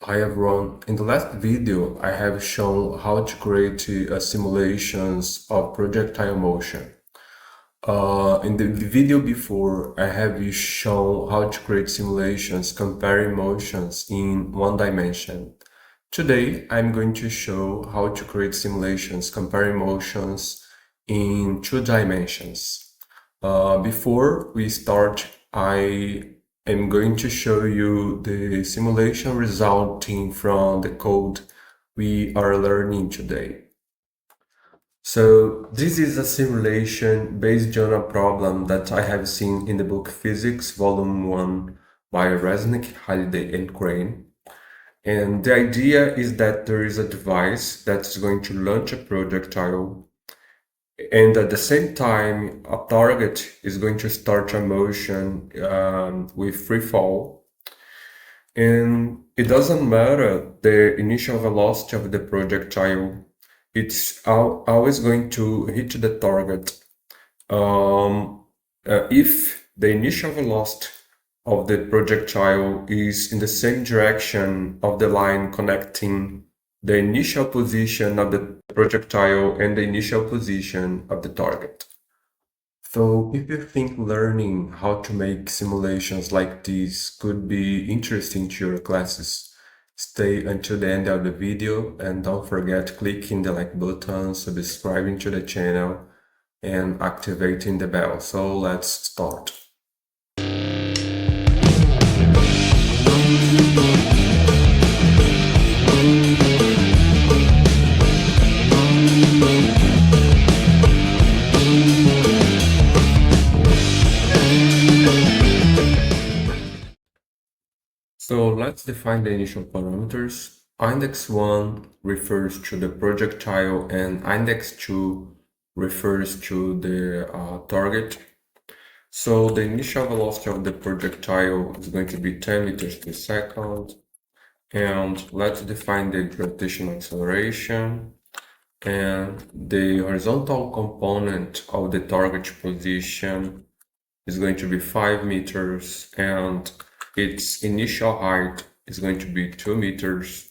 Hi everyone, in the last video I have shown how to create simulations of projectile motion. In the video before I have shown how to create simulations comparing motions in one dimension. Today I'm going to show how to create simulations comparing motions in two dimensions. Before we start, I am going to show you the simulation resulting from the code we are learning today. So this is a simulation based on a problem that I have seen in the book Physics, Volume 1 by Resnick, Halliday, and Crane. And the idea is that there is a device that's going to launch a projectile, and at the same time, a target is going to start a motion with free fall. And it doesn't matter the initial velocity of the projectile, it's always going to hit the target. If the initial velocity of the projectile is in the same direction of the line connecting the initial position of the projectile and the initial position of the target. So if you think learning how to make simulations like this could be interesting to your classes, stay until the end of the video and don't forget clicking the like button, subscribing to the channel and activating the bell. So let's start. So let's define the initial parameters. Index 1 refers to the projectile and index 2 refers to the target. So the initial velocity of the projectile is going to be 10 meters per second. And let's define the gravitational acceleration. And the horizontal component of the target position is going to be 5 meters, and its initial height is going to be 2 meters.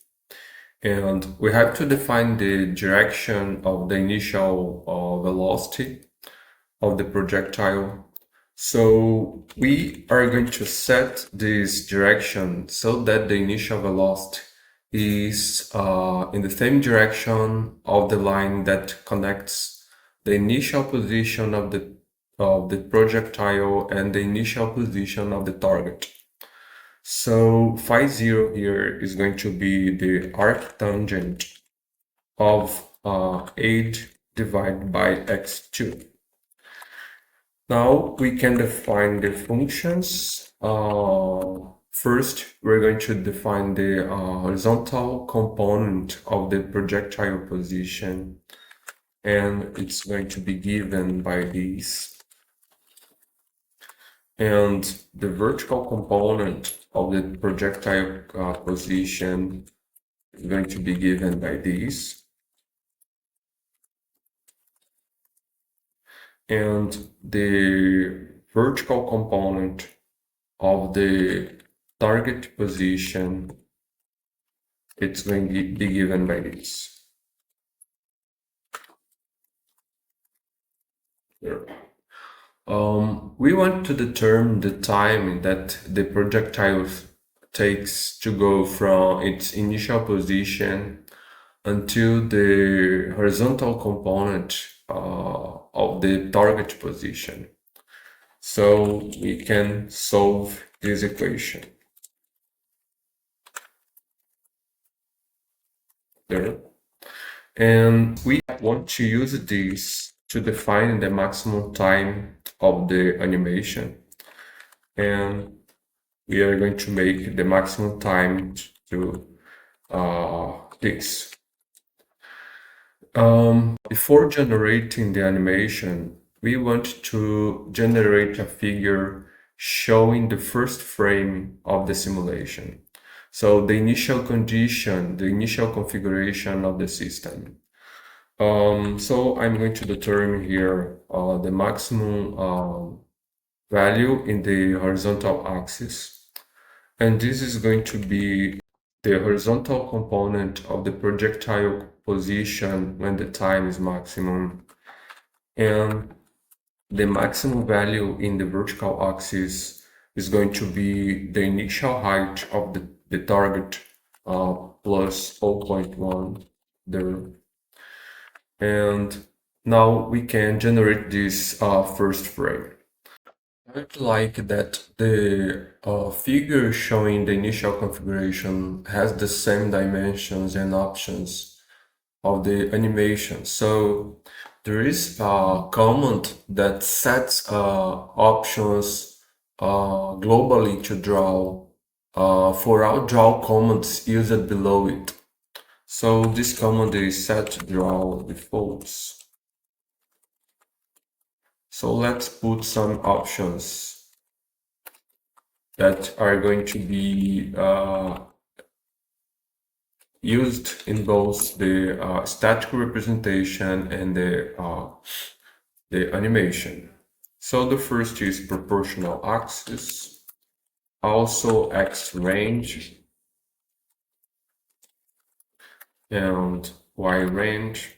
And we have to define the direction of the initial velocity of the projectile. So we are going to set this direction so that the initial velocity is in the same direction of the line that connects the initial position of the projectile and the initial position of the target. So phi 0 here is going to be the arctangent of 8 divided by x2. Now we can define the functions. First, we're going to define the horizontal component of the projectile position, and it's going to be given by this. And the vertical component of the projectile position is going to be given by this. And the vertical component of the target position, it's going to be given by this. Here. We want to determine the time that the projectile takes to go from its initial position until the horizontal component of the target position. So we can solve this equation. There. And we want to use this to define the maximum time of the animation. And we are going to make the maximum time to this. Before generating the animation, we want to generate a figure showing the first frame of the simulation. So the initial condition, the initial configuration of the system. So I'm going to determine here the maximum value in the horizontal axis. And this is going to be the horizontal component of the projectile position when the time is maximum, and the maximum value in the vertical axis is going to be the initial height of the target plus 0.1 there. And now we can generate this first frame. I'd like that the figure showing the initial configuration has the same dimensions and options of the animation. So there is a command that sets options globally to draw for all draw commands used below it. So this command is set draw defaults. So let's put some options that are going to be used in both the static representation and the animation. So the first is proportional axis, also X range and Y range.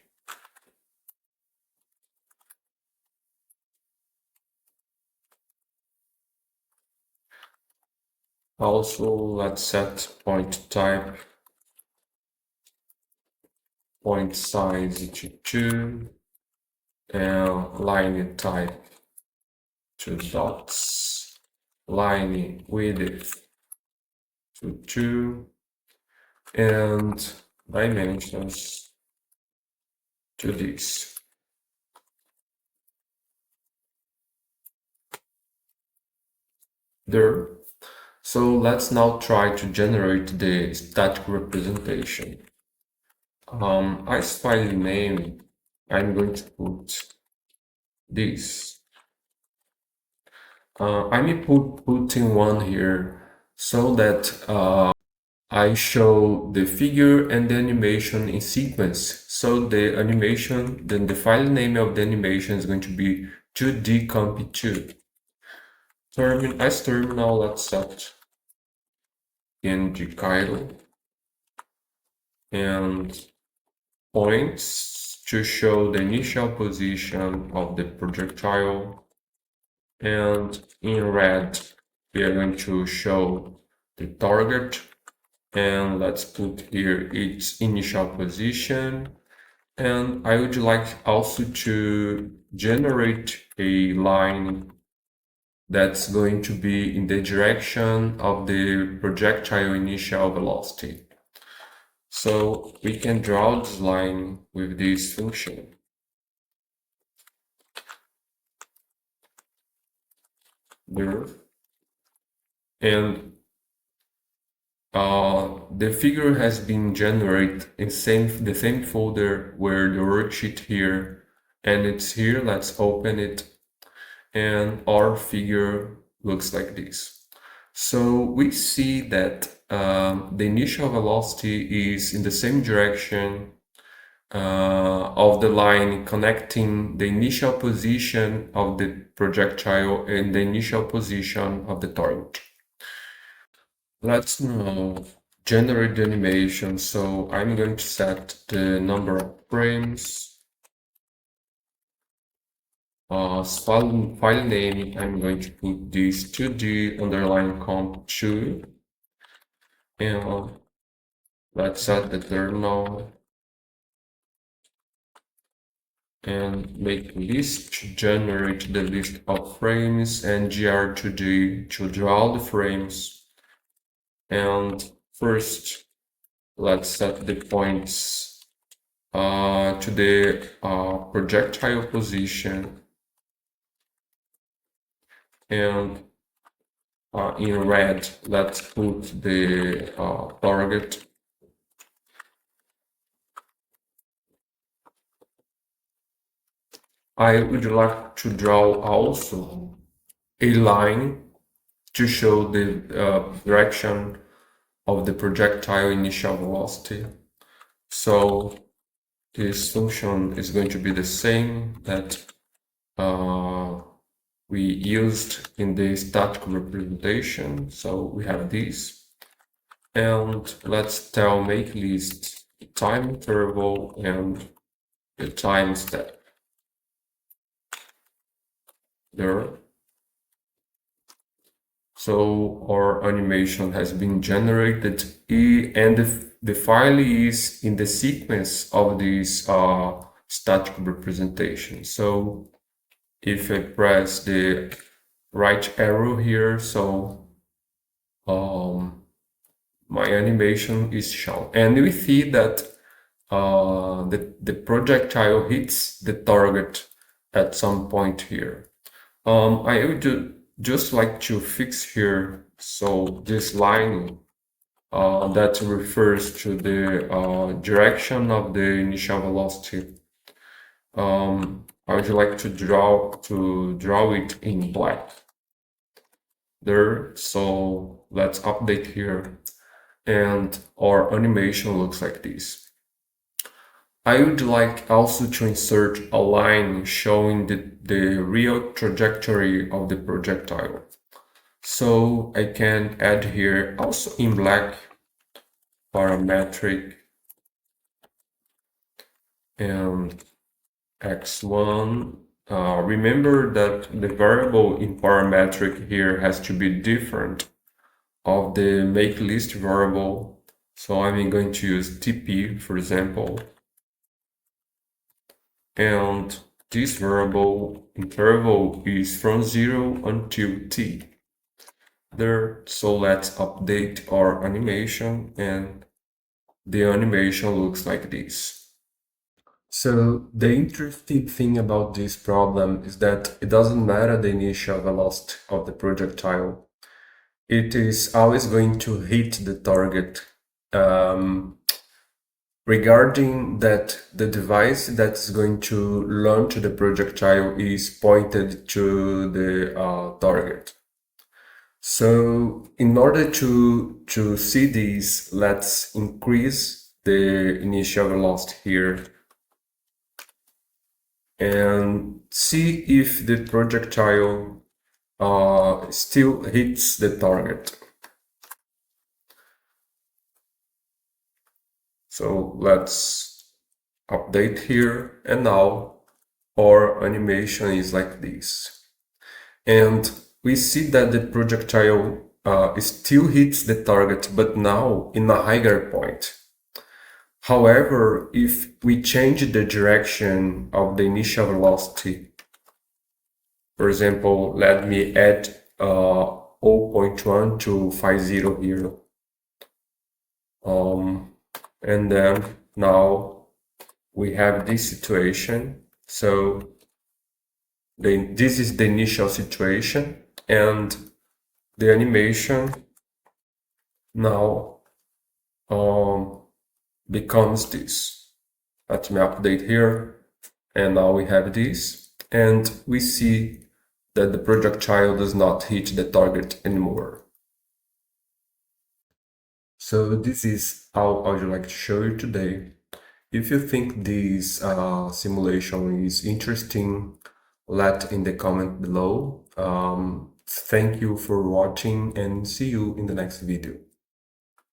Also, let's set point type, point size to 2, and line type to dots, line width to 2, and dimensions to this. There. So let's now try to generate the static representation. As file name, I'm going to put this. I'm putting one here so that I show the figure and the animation in sequence. So the animation, then the file name of the animation is going to be 2D comp2. As terminal, let's set ng and points to show the initial position of the projectile, and in red we are going to show the target, and let's put here its initial position. And I would like also to generate a line that's going to be in the direction of the projectile initial velocity. So we can draw this line with this function. There. And the figure has been generated in the same folder where the worksheet here, and it's here. Let's open it, and our figure looks like this. So we see that the initial velocity is in the same direction of the line connecting the initial position of the projectile and the initial position of the target. Let's now generate the animation. So I'm going to set the number of frames. File name, I'm going to put this 2D underline comp2. And let's set the terminal and make list to generate the list of frames and gr2d to draw the frames. And first, let's set the points to the projectile position, and in red, let's put the target. I would like to draw also a line to show the direction of the projectile initial velocity. So this function is going to be the same that we used in the static representation. So we have this. And let's tell make list time interval and the time step there. So our animation has been generated and the file is in the sequence of this static representation. So if I press the right arrow here, so my animation is shown. And we see that the projectile hits the target at some point here. I would just like to fix here, so this line that refers to the direction of the initial velocity. I would like to draw it in black there. So let's update here, and our animation looks like this. I would like also to insert a line showing the real trajectory of the projectile. So I can add here also in black parametric and x1. Remember that the variable in parametric here has to be different of the make list variable. So I'm going to use TP, for example. And this variable interval is from 0 until t. There, so let's update our animation, and the animation looks like this. So the interesting thing about this problem is that it doesn't matter the initial velocity of the projectile. It is always going to hit the target. Regarding that, the device that's going to launch the projectile is pointed to the target. So in order to see this, let's increase the initial velocity here and see if the projectile still hits the target. So let's update here, and now our animation is like this. And we see that the projectile still hits the target, but now in a higher point. However, if we change the direction of the initial velocity, for example, let me add 0.1 to 50 here. And then now we have this situation. So this is the initial situation, and the animation now becomes this. Let me update here, and now we have this, and we see that the projectile does not hit the target anymore. So this is how I would like to show you today. If you think this simulation is interesting, let in the comment below. Thank you for watching, and see you in the next video.